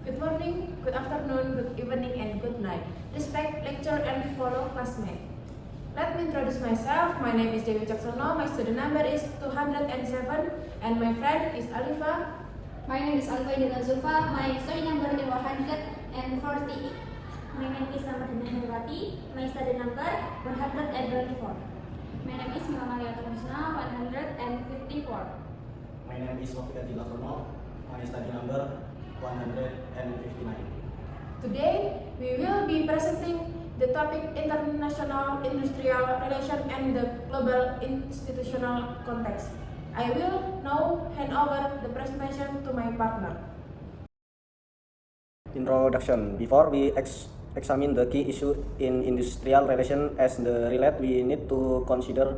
Good morning, good afternoon, good evening, and good night. Respect, lecture, and follow classmate. Let me introduce myself. My name is Dewi Caksono. My student number is 207, and my friend is Alifa. My name is Alfaidina Zulfa. My study number is 140. My name is Ramadhana Herwati. My study number 124. My name is Muhammad Husna, 154. My name is Wafida Dilasono. My study number 159. Today, we will be presenting the topic international industrial relation and the global institutional context. I will now hand over the presentation to my partner. Introduction. Before we examine the key issue in industrial relation as the relate, we need to consider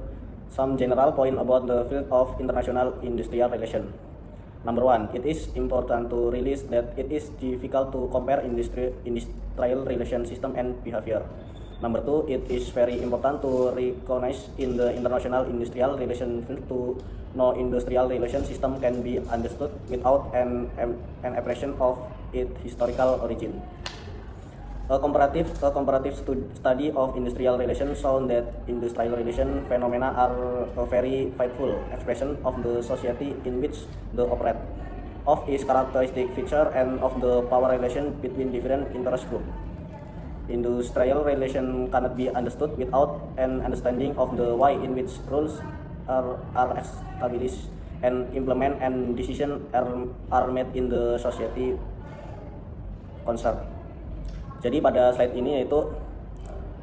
some general point about the field of international industrial relation. Number one, it is important to realize that it is difficult to compare industrial relation system and behavior. Number two, it is very important to recognize in the international industrial relation field to no industrial relation system can be understood without an appreciation of its historical origin. A comparative study of industrial relations shown that industrial relation phenomena are a very faithful expression of the society in which they operate, of its characteristic feature, and of the power relation between different interest groups. Industrial relation cannot be understood without an understanding of the way in which rules are established and implemented and decisions are made in the society concerned. Jadi pada slide ini yaitu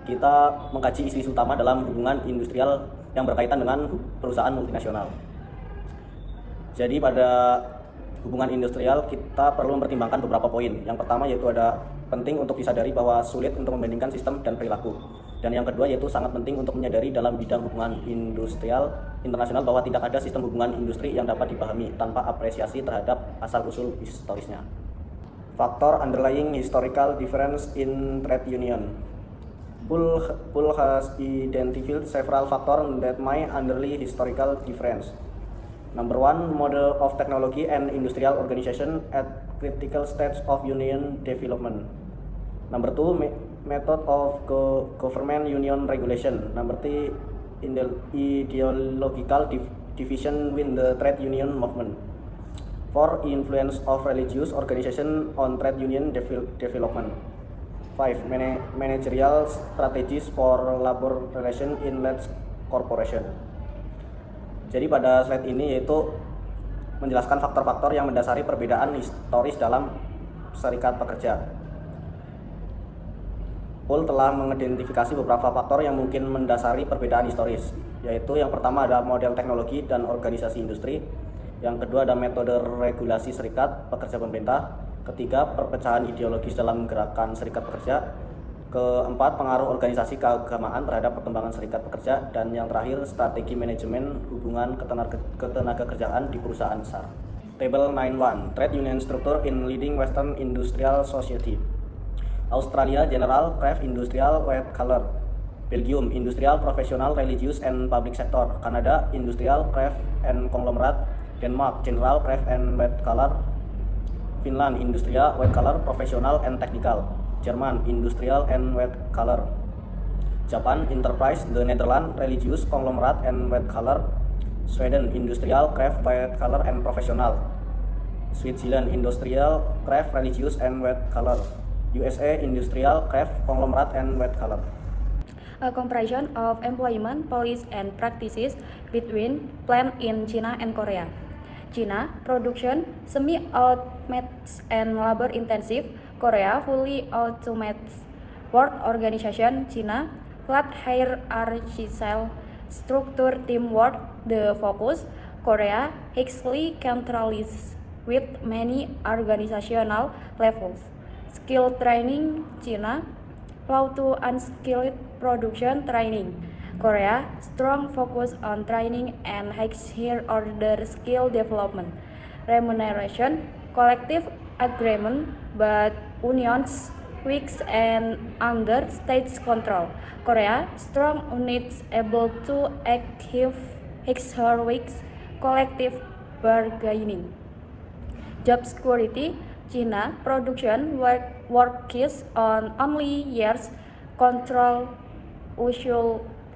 kita mengkaji isu-isu utama dalam hubungan industrial yang berkaitan dengan perusahaan multinasional. Jadi pada hubungan industrial kita perlu mempertimbangkan beberapa poin. Yang pertama yaitu ada penting untuk disadari bahwa sulit untuk membandingkan sistem dan perilaku. Dan yang kedua yaitu sangat penting untuk menyadari dalam bidang hubungan industrial internasional bahwa tidak ada sistem hubungan industri yang dapat dipahami tanpa apresiasi terhadap asal-usul historisnya. Faktor underlying historical difference in trade union. Poole has identified several factors that may underlie historical difference. Number one, model of technology and industrial organization at critical stage of union development. Number two, method of government union regulation. Number three, ideological division within the trade union movement. 4. Influence of religious organization on trade union development. 5. Managerial strategies for labor relation in large corporation. Jadi pada slide ini yaitu menjelaskan faktor-faktor yang mendasari perbedaan historis dalam serikat pekerja. Poole telah mengidentifikasi beberapa faktor yang mungkin mendasari perbedaan historis, yaitu yang pertama ada model teknologi dan organisasi industri. Yang kedua ada metode regulasi serikat pekerja pemerintah. Ketiga, perpecahan ideologis dalam gerakan serikat pekerja. Keempat, pengaruh organisasi keagamaan terhadap perkembangan serikat pekerja. Dan yang terakhir, strategi manajemen hubungan ketenaga kerjaan di perusahaan besar. Table 9.1, Trade Union Structure in Leading Western Industrial Society. Australia, General Craft Industrial White Collar. Belgium, Industrial Professional Religious and Public Sector. Canada, Industrial Craft and Conglomerate. Denmark, General Craft and White Collar. Finland, Industrial White Collar Professional and Technical. Jerman, Industrial and White Collar. Japan, Enterprise. The Netherlands, Religious Conglomerate and White Collar. Sweden, Industrial Craft White Collar and Professional. Switzerland, Industrial Craft Religious and White Collar. USA, Industrial Craft Conglomerate and White Collar. A comparison of employment policies and practices between plants in China and Korea. China, production semi-automated and labor-intensive. Korea, fully automated. Work organization. China, flat hierarchical structure, teamwork, the focus. Korea, highly centralized with many organizational levels. Skill training. China, low to unskilled production training. Korea, strong focus on training and higher order skill development. Remuneration, collective agreement, but unions, weak and under state control. Korea, strong units able to achieve higher weak collective bargaining. Job security, China production works on only years control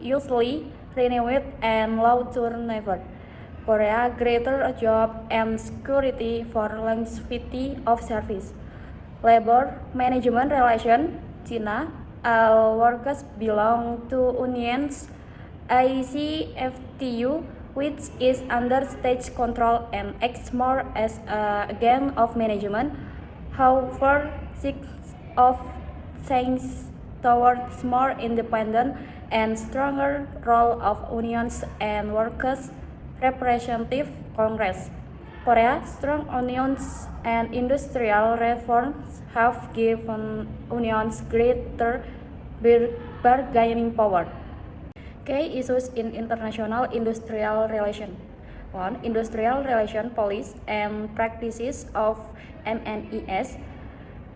usually renewed and low turnover. Korea greater job and security for longevity of service. Labor management relation China, all workers belong to unions ICFTU, which is under state control and acts more as a gang of management. However, six of things towards more independent and stronger role of unions and workers representative Congress. Korea, strong unions and industrial reforms have given unions greater bargaining power. Key issues in international industrial relation. 1. Industrial relation policy and practices of MNES.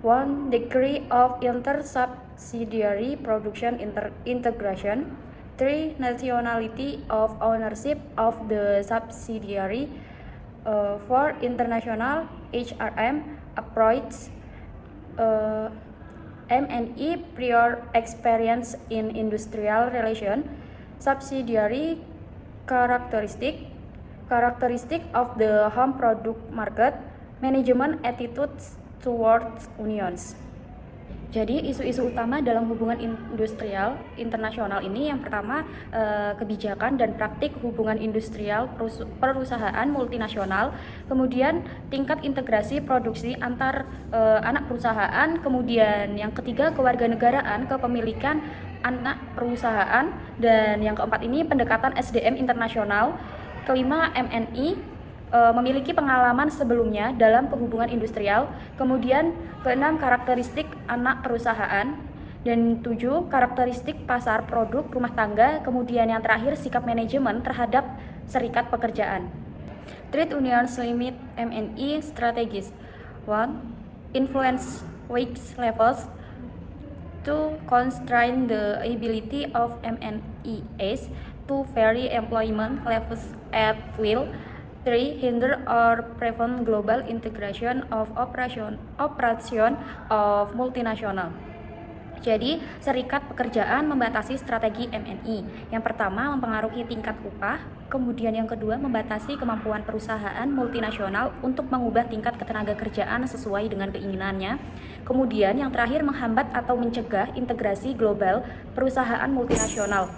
1. Degree of inter-subsidiary production integration. 3. Nationality of ownership of the subsidiary. 4. International HRM approach. MNE prior experience in industrial relation. Subsidiary characteristic of the home product market, management attitudes towards unions. Jadi isu-isu utama dalam hubungan industrial internasional ini yang pertama kebijakan dan praktik hubungan industrial perusahaan multinasional, kemudian tingkat integrasi produksi antar anak perusahaan, kemudian yang ketiga kewarganegaraan kepemilikan anak perusahaan, dan yang keempat ini pendekatan SDM internasional, kelima MNI memiliki pengalaman sebelumnya dalam hubungan industrial, kemudian keenam karakteristik anak perusahaan, dan 7 karakteristik pasar produk rumah tangga, kemudian yang terakhir sikap manajemen terhadap serikat pekerjaan. Trade Unions Limit MNE Strategies. 1. Influence wage levels. 2. Constrain the ability of MNEs to vary employment levels at will. 3. Hinder or prevent global integration of operation of multinational. Jadi, serikat pekerjaan membatasi strategi MNE. Yang pertama, mempengaruhi tingkat upah. Kemudian yang kedua, membatasi kemampuan perusahaan multinasional untuk mengubah tingkat ketenaga kerjaan sesuai dengan keinginannya. Kemudian yang terakhir, menghambat atau mencegah integrasi global perusahaan multinasional.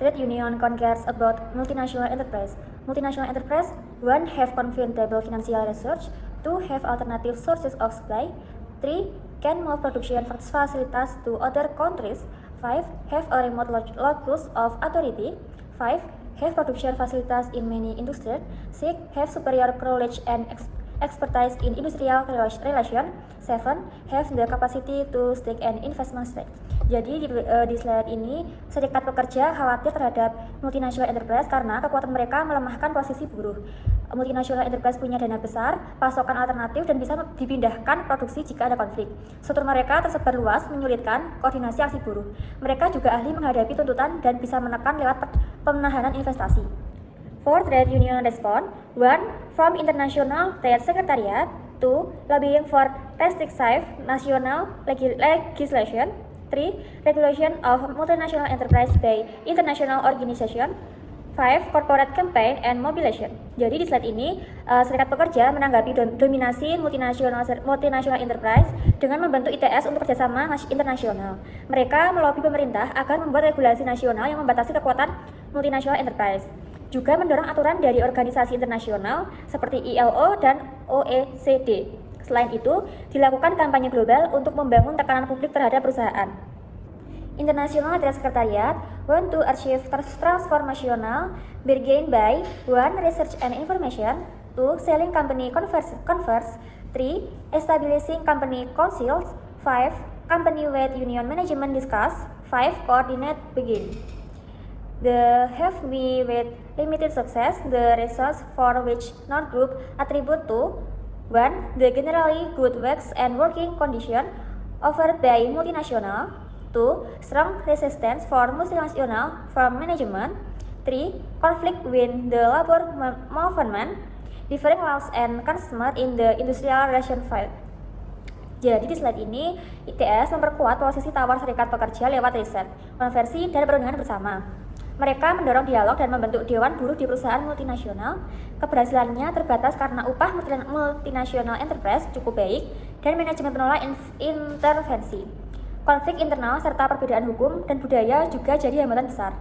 Trade union concares about multinational enterprise. Multinational enterprise, 1. Have confidentable financial research. 2. Have alternative sources of supply. 3. Can move production facilities to other countries. 5. Have a remote locus of authority. 5. Have production facilities in many industries. 6. Have superior knowledge and expertise in industrial relation. 7. Have the capacity to stake an investment stake. Jadi di slide ini serikat pekerja khawatir terhadap multinational enterprise karena kekuatan mereka melemahkan posisi buruh. Multinational enterprise punya dana besar, pasokan alternatif, dan bisa dipindahkan produksi jika ada konflik. Struktur mereka tersebar luas, menyulitkan koordinasi aksi buruh. Mereka juga ahli menghadapi tuntutan dan bisa menekan lewat pemenahanan investasi. 4. Trade union response. 1. From international trade secretariat. 2. Lobbying for restrictive national legislation. 3. Regulation of multinational enterprise by international organization. 5. Corporate campaign and mobilization. Jadi di slide ini, serikat pekerja menanggapi dominasi multinational enterprise dengan membentuk ITS untuk kerjasama internasional. Mereka melobi pemerintah agar membuat regulasi nasional yang membatasi kekuatan multinational enterprise. Juga mendorong aturan dari organisasi internasional seperti ILO dan OECD. Selain itu, dilakukan kampanye global untuk membangun tekanan publik terhadap perusahaan. International Trade Secretariat want to achieve transformational bargain by 1. Research and information. 2. Selling company converse. 3. Establishing company councils. 5. Company with union management discuss. 5. Coordinate begin. The have me with limited success, the results for which non-group attribute to 1. The generally good works and working condition offered by multinational. 2. Strong resistance for multinational from management. 3. Conflict with the labor movement, differing laws and customers in the industrial relation field. Jadi di slide ini, ITS memperkuat posisi tawar serikat pekerja lewat riset, konversi, dan perundingan bersama. Mereka mendorong dialog dan membentuk dewan buruh di perusahaan multinasional. Keberhasilannya terbatas karena upah multinasional enterprise cukup baik dan manajemen menolak intervensi. Konflik internal serta perbedaan hukum dan budaya juga jadi hambatan besar.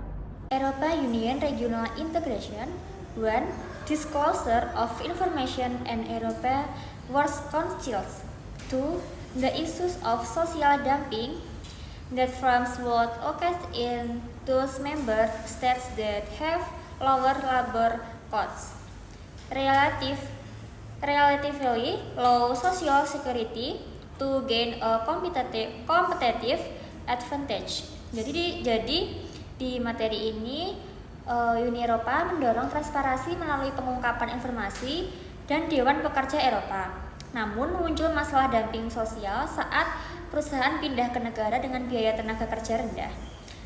Europa Union Regional Integration 1. Disclosure of Information and Europa Works Councils 2. The issues of social dumping that firms would occur in those member states that have lower labor costs, relatively low social security to gain a competitive advantage. Jadi di materi ini Uni Eropa mendorong transparansi melalui pengungkapan informasi dan Dewan Pekerja Eropa. Namun muncul masalah dumping sosial saat perusahaan pindah ke negara dengan biaya tenaga kerja rendah.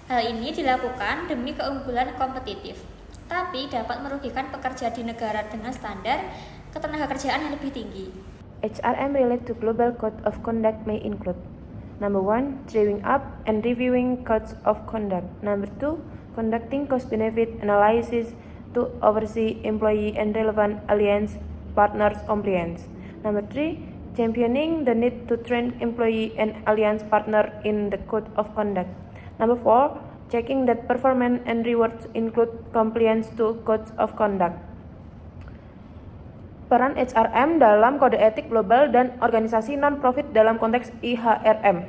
Hal ini dilakukan demi keunggulan kompetitif, tapi dapat merugikan pekerja di negara dengan standar ketenagakerjaan yang lebih tinggi. HRM related to global code of conduct may include: number 1, drawing up and reviewing codes of conduct. Number 2, conducting cost-benefit analysis to oversee employee and relevant alliance partners' compliance. Number 3, championing the need to train employee and alliance partner in the code of conduct. Number 4, checking that performance and rewards include compliance to codes of conduct. Peran HRM dalam kode etik global dan organisasi non-profit dalam konteks IHRM.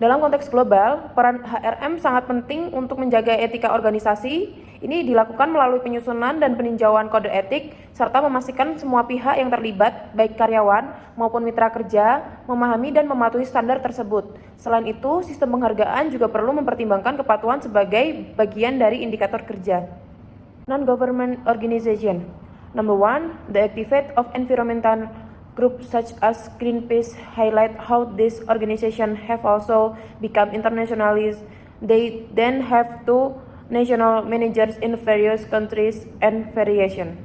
Dalam konteks global, peran HRM sangat penting untuk menjaga etika organisasi. Ini dilakukan melalui penyusunan dan peninjauan kode etik, serta memastikan semua pihak yang terlibat, baik karyawan maupun mitra kerja, memahami dan mematuhi standar tersebut. Selain itu, sistem penghargaan juga perlu mempertimbangkan kepatuhan sebagai bagian dari indikator kerja. Non-government organization. Number 1, the activity of environmental groups such as Greenpeace highlight how these organizations have also become internationalized. They then have two national managers in various countries and variation.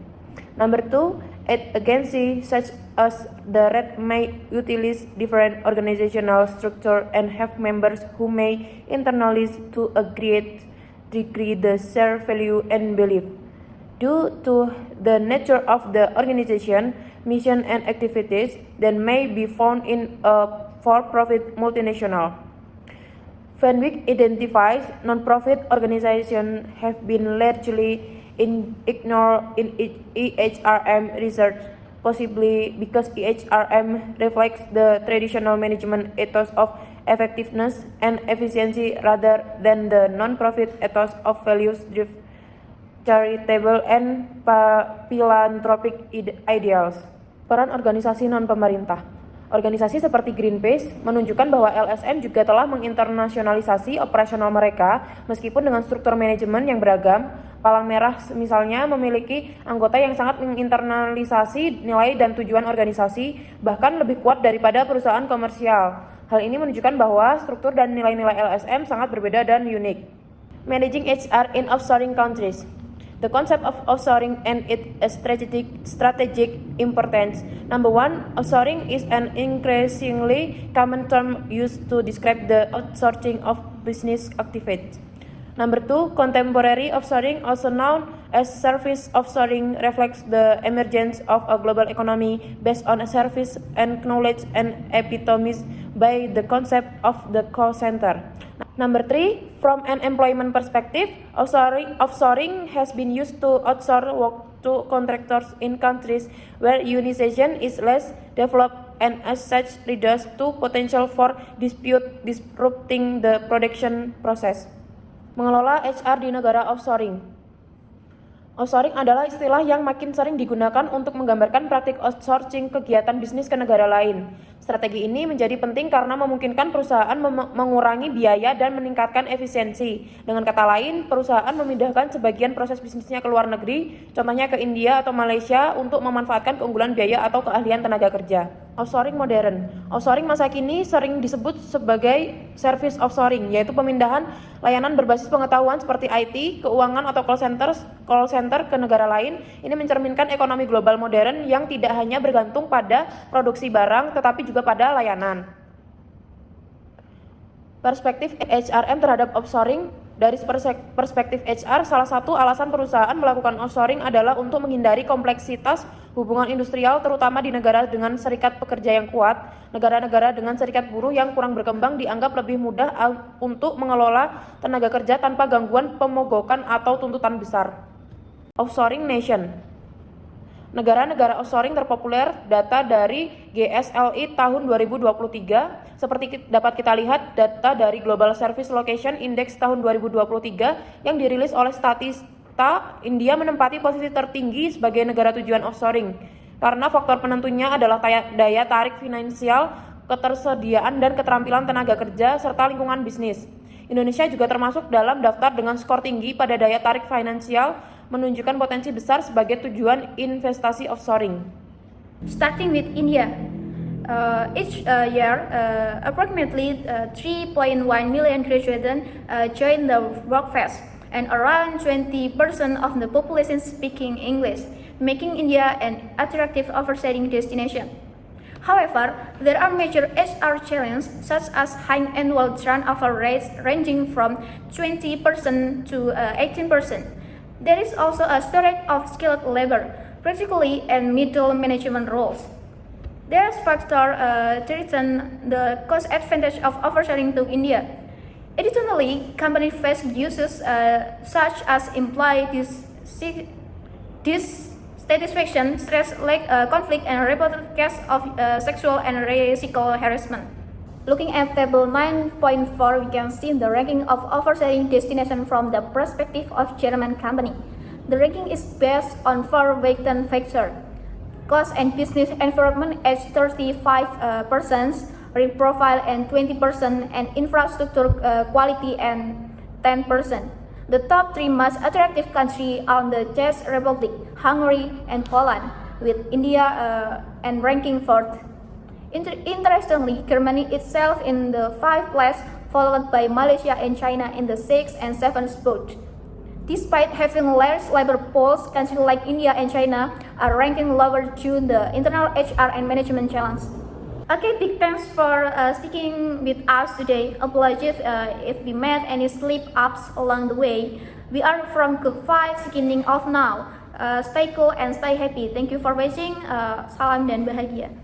Number 2, agencies such as the RED may utilize different organizational structure and have members who may internalize to a great degree the shared value and belief. Due to the nature of the organization, mission and activities that may be found in a for-profit multinational. Van Wyk identifies non-profit organizations have been largely ignored in EHRM research, possibly because EHRM reflects the traditional management ethos of effectiveness and efficiency rather than the non-profit ethos of values-driven, charitable, and philanthropic ideals. Peran organisasi non-pemerintah. Organisasi seperti Greenpeace menunjukkan bahwa LSM juga telah menginternasionalisasi operasional mereka meskipun dengan struktur manajemen yang beragam. Palang Merah misalnya memiliki anggota yang sangat menginternalisasi nilai dan tujuan organisasi, bahkan lebih kuat daripada perusahaan komersial. Hal ini menunjukkan bahwa struktur dan nilai-nilai LSM sangat berbeda dan unik. Managing HR in offshoring countries. The concept of offshoring and its strategic importance. Number 1, offshoring is an increasingly common term used to describe the outsourcing of business activities. Number 2, contemporary offshoring, also known as service offshoring, reflects the emergence of a global economy based on a service and knowledge and epitomized by the concept of the call center. Number 3, from an employment perspective, offshoring has been used to outsource work to contractors in countries where unionization is less developed and as such leads to potential for dispute disrupting the production process. Mengelola HR di negara offshoring. Offshoring adalah istilah yang makin sering digunakan untuk menggambarkan praktik outsourcing kegiatan bisnis ke negara lain. Strategi ini menjadi penting karena memungkinkan perusahaan mengurangi biaya dan meningkatkan efisiensi. Dengan kata lain, perusahaan memindahkan sebagian proses bisnisnya ke luar negeri, contohnya ke India atau Malaysia, untuk memanfaatkan keunggulan biaya atau keahlian tenaga kerja. Offshoring modern. Offshoring masa kini sering disebut sebagai service offshoring, yaitu pemindahan layanan berbasis pengetahuan seperti IT, keuangan atau call center ke negara lain. Ini mencerminkan ekonomi global modern yang tidak hanya bergantung pada produksi barang, tetapi juga juga pada layanan. Perspektif HRM terhadap offshoring. Dari perspektif HR, salah satu alasan perusahaan melakukan offshoring adalah untuk menghindari kompleksitas hubungan industrial terutama di negara dengan serikat pekerja yang kuat. Negara-negara dengan serikat buruh yang kurang berkembang dianggap lebih mudah untuk mengelola tenaga kerja tanpa gangguan pemogokan atau tuntutan besar. Offshoring nation. Negara-negara offshoring terpopuler data dari GSLI tahun 2023. Seperti dapat kita lihat data dari Global Service Location Index tahun 2023 yang dirilis oleh Statista, India menempati posisi tertinggi sebagai negara tujuan offshoring. Karena faktor penentunya adalah daya tarik finansial, ketersediaan dan keterampilan tenaga kerja, serta lingkungan bisnis. Indonesia juga termasuk dalam daftar dengan skor tinggi pada daya tarik finansial, menunjukkan potensi besar sebagai tujuan investasi offshoring. Starting with India, each year approximately 3.1 million graduates join the workforce, and around 20% of the population speaking English, making India an attractive offshoring destination. However, there are major HR challenges such as high annual turnover rates ranging from 20% to 18%. There is also a shortage of skilled labor, particularly in middle management roles. These factors threaten the cost advantage of offshoring to India. Additionally, companies face issues such as employee dissatisfaction, stress, conflict, and reported cases of sexual and racial harassment. Looking at table 9.4, we can see the ranking of offshoring destinations from the perspective of German company. The ranking is based on 4 weighted factors: cost and business environment as 35%, risk profile and 20%, and infrastructure quality and 10%. The top 3 most attractive countries are the Czech Republic, Hungary, and Poland, with India and ranking 4th. Interestingly, Germany itself in the 5th place, followed by Malaysia and China in the 6th and 7th spot. Despite having large labor pools, countries like India and China are ranking lower due to the internal HR and management challenge. Okay, big thanks for sticking with us today. Apologies if we made any slip-ups along the way. We are from Group 5, signing off now. Stay cool and stay happy. Thank you for watching. Salam dan bahagia.